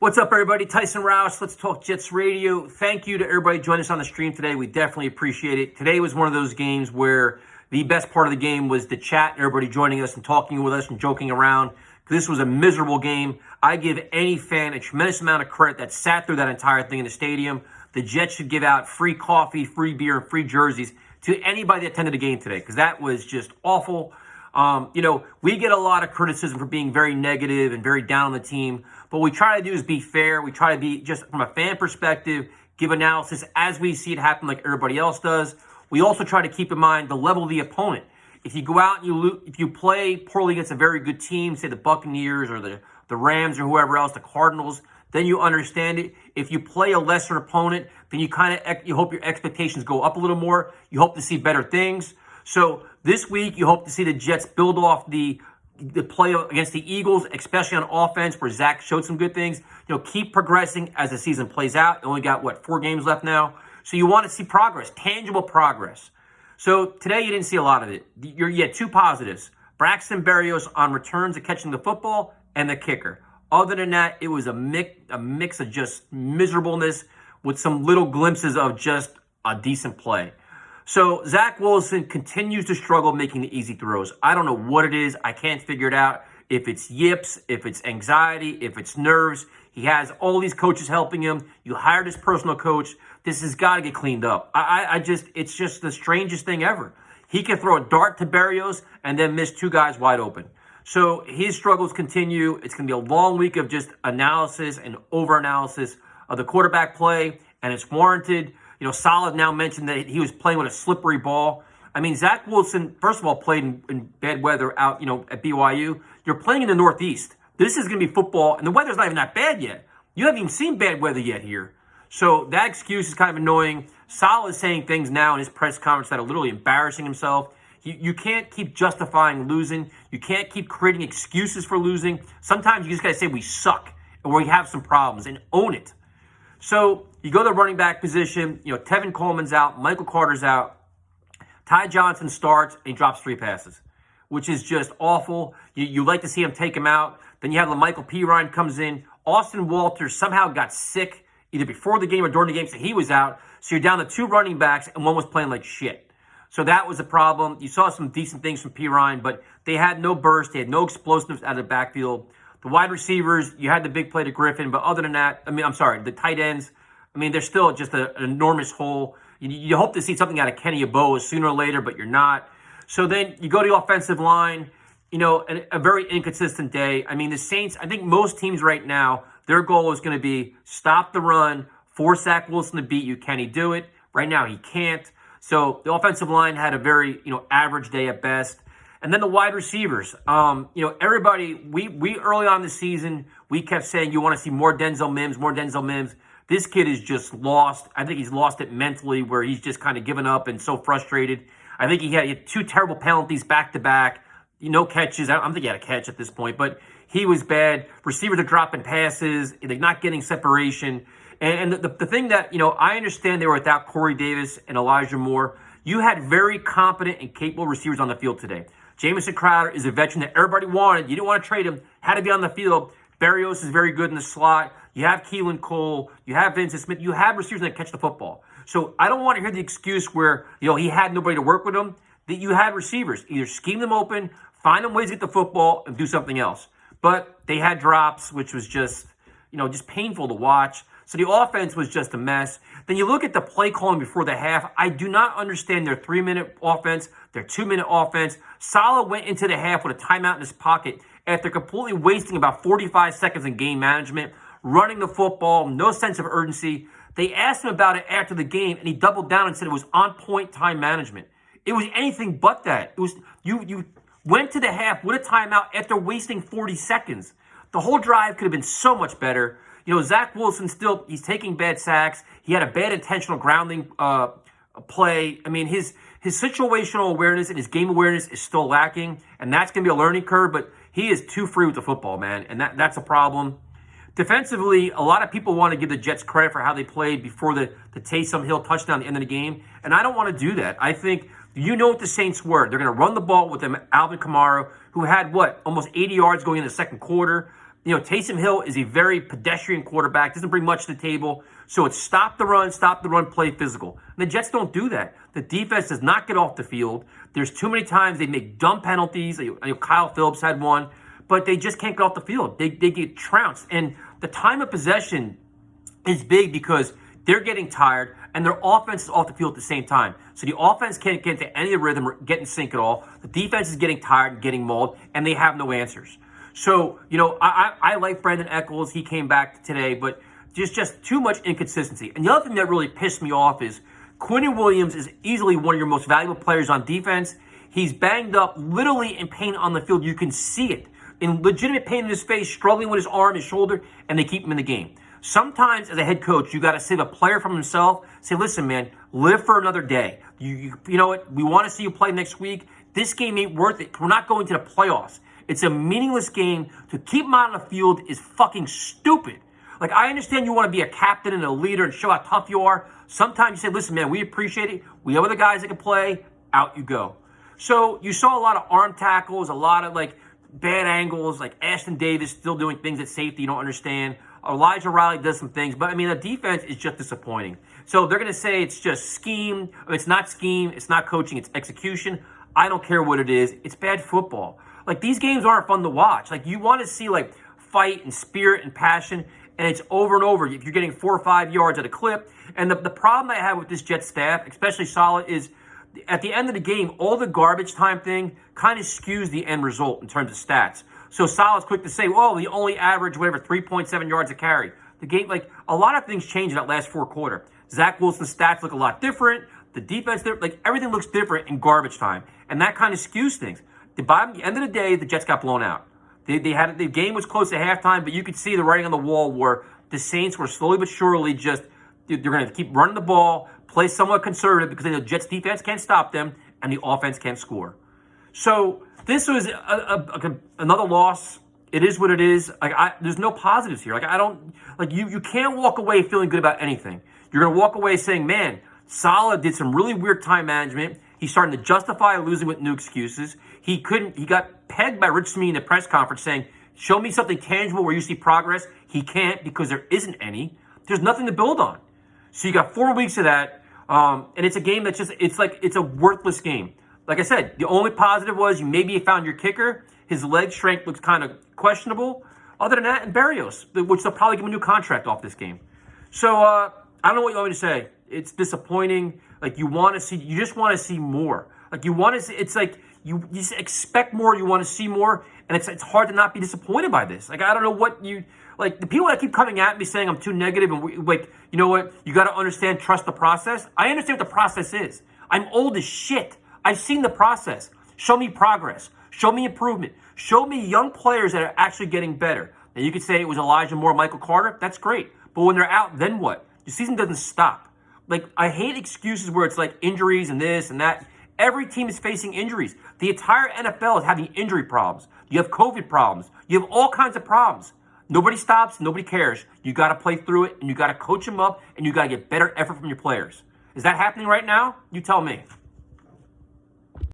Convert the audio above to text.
What's up, everybody? Tyson Roush, Let's Talk Jets Radio. Thank you to everybody joining us on the stream today. We definitely appreciate it. Today was one of those games where the best part of the game was the chat, everybody joining us and talking with us and joking around. This was a miserable game. I give any fan a tremendous amount of credit that sat through that entire thing in the stadium. The Jets should give out free coffee, free beer, and free jerseys to anybody that attended the game today, because that was just awful. We get a lot of criticism for being very negative and very down on the team. But what we try to do is be fair. We try to be, just from a fan perspective, give analysis as we see it happen like everybody else does. We also try to keep in mind the level of the opponent. If you go out and if you play poorly against a very good team, say the Buccaneers or the Rams or whoever else, the Cardinals, then you understand it. If you play a lesser opponent, then you hope your expectations go up a little more. You hope to see better things. So this week, you hope to see the Jets build off the play against the Eagles, especially on offense, where Zach showed some good things. Keep progressing as the season plays out. You only got, 4 games left now? So you want to see progress, tangible progress. So today, you didn't see a lot of it. You had 2 positives. Braxton Berrios on returns of catching the football and the kicker. Other than that, it was a mix of just miserableness with some little glimpses of just a decent play. So Zach Wilson continues to struggle making the easy throws. I don't know what it is. I can't figure it out. If it's yips, if it's anxiety, if it's nerves. He has all these coaches helping him. You hired his personal coach. This has got to get cleaned up. It's just the strangest thing ever. He can throw a dart to Berrios and then miss 2 guys wide open. So his struggles continue. It's going to be a long week of just analysis and over-analysis of the quarterback play, and it's warranted. Saleh now mentioned that he was playing with a slippery ball. I mean, Zach Wilson, first of all, played in bad weather out, at BYU. You're playing in the Northeast. This is going to be football, and the weather's not even that bad yet. You haven't even seen bad weather yet here. So that excuse is kind of annoying. Saleh is saying things now in his press conference that are literally embarrassing himself. You can't keep justifying losing. You can't keep creating excuses for losing. Sometimes you just got to say we suck and we have some problems and own it. So you go to the running back position. Tevin Coleman's out. Michael Carter's out. Ty Johnson starts and he drops 3 passes, which is just awful. You like to see him take him out. Then you have Michael Pirine comes in. Austin Walters somehow got sick either before the game or during the game, so he was out. So you're down to 2 running backs and one was playing like shit. So that was a problem. You saw some decent things from Pirine, but they had no burst. They had no explosiveness out of the backfield. The wide receivers, you had the big play to Griffin, but other than that, the tight ends, they're still just an enormous hole. You hope to see something out of Kenny Yeboah sooner or later, but you're not. So then you go to the offensive line, a very inconsistent day. The Saints, I think most teams right now, their goal is going to be stop the run, force Zach Wilson to beat you. Can he do it? Right now, he can't. So the offensive line had a very, average day at best. And then the wide receivers, everybody, we early on in the season, we kept saying you want to see more Denzel Mims. This kid is just lost. I think he's lost it mentally, where he's just kind of given up and so frustrated. I think he had 2 terrible penalties back-to-back, no catches. I don't think he had a catch at this point, but he was bad. Receivers are dropping passes. They're not getting separation. And the thing that, I understand they were without Corey Davis and Elijah Moore. You had very competent and capable receivers on the field today. Jamison Crowder is a veteran that everybody wanted. You didn't want to trade him. Had to be on the field. Berrios is very good in the slot. You have Keelan Cole. You have Vincent Smith. You have receivers that catch the football. So I don't want to hear the excuse where, he had nobody to work with him. That you had receivers. Either scheme them open, find them ways to get the football, and do something else. But they had drops, which was just painful to watch. So the offense was just a mess. Then you look at the play calling before the half. I do not understand their 3-minute offense, their 2-minute offense. Saleh went into the half with a timeout in his pocket after completely wasting about 45 seconds in game management, running the football, no sense of urgency. They asked him about it after the game, and he doubled down and said it was on-point time management. It was anything but that. It was you went to the half with a timeout after wasting 40 seconds. The whole drive could have been so much better. Zach Wilson he's taking bad sacks. He had a bad intentional grounding play. His situational awareness and his game awareness is still lacking, and that's going to be a learning curve, but he is too free with the football, man, and that's a problem. Defensively, a lot of people want to give the Jets credit for how they played before the Taysom Hill touchdown at the end of the game, and I don't want to do that. I think what the Saints were. They're going to run the ball with them, Alvin Kamara, who had, almost 80 yards going in the second quarter. Taysom Hill is a very pedestrian quarterback, doesn't bring much to the table. So it's stop the run, play physical. And the Jets don't do that. The defense does not get off the field. There's too many times they make dumb penalties. Kyle Phillips had one, but they just can't get off the field. They get trounced. And the time of possession is big because they're getting tired and their offense is off the field at the same time. So the offense can't get into any of the rhythm or get in sync at all. The defense is getting tired and getting mauled, and they have no answers. So, I like Brandon Echols. He came back today, but just too much inconsistency. And the other thing that really pissed me off is Quinnen Williams is easily one of your most valuable players on defense. He's banged up, literally in pain on the field. You can see it. In legitimate pain in his face, struggling with his arm, his shoulder, and they keep him in the game. Sometimes, as a head coach, you got to save a player from himself. Say, listen, man, live for another day. You know what? We want to see you play next week. This game ain't worth it. We're not going to the playoffs. It's a meaningless game. To keep him out on the field is fucking stupid. Like, I understand you want to be a captain and a leader and show how tough you are. Sometimes you say, listen, man, we appreciate it. We have other guys that can play. Out you go. So you saw a lot of arm tackles, a lot of, bad angles, like Ashton Davis still doing things at safety you don't understand. Elijah Riley does some things, but, the defense is just disappointing. So they're going to say it's just scheme. It's not scheme. It's not coaching. It's execution. I don't care what it is. It's bad football. These games aren't fun to watch. You want to see, fight and spirit and passion, and it's over and over. If you're getting 4 or 5 yards at a clip. And the problem I have with this Jets staff, especially Saleh, is at the end of the game, all the garbage time thing kind of skews the end result in terms of stats. So Saleh's quick to say, well, we only average 3.7 yards a carry. The game, a lot of things change in that last 4 quarter. Zach Wilson's stats look a lot different. The defense, everything looks different in garbage time. And that kind of skews things. By the end of the day, the Jets got blown out. The game was close at halftime, but you could see the writing on the wall where the Saints were slowly but surely they're going to keep running the ball, play somewhat conservative because the Jets defense can't stop them and the offense can't score. So this was another loss. It is what it is. There's no positives here. You can't walk away feeling good about anything. You're going to walk away saying, man, Saleh did some really weird time management. He's starting to justify losing with new excuses. He got pegged by Rich Smee in the press conference saying, show me something tangible where you see progress. He can't because there isn't any. There's nothing to build on. So you got 4 weeks of that. And it's a game that's it's a worthless game. Like I said, the only positive was maybe you found your kicker. His leg strength looks kind of questionable. Other than that, and Berrios, which they'll probably give him a new contract off this game. So I don't know what you want me to say. It's disappointing. You just want to see more. You want to see. It's you just expect more. You want to see more, and it's hard to not be disappointed by this. I don't know what you the people that keep coming at me saying I'm too negative and you know what? You got to understand, trust the process. I understand what the process is. I'm old as shit. I've seen the process. Show me progress. Show me improvement. Show me young players that are actually getting better. Now you could say it was Elijah Moore, Michael Carter. That's great, but when they're out, then what? The season doesn't stop. I hate excuses where it's injuries and this and that. Every team is facing injuries. The entire NFL is having injury problems. You have COVID problems. You have all kinds of problems. Nobody stops. Nobody cares. You got to play through it, and you got to coach them up, and you got to get better effort from your players. Is that happening right now? You tell me.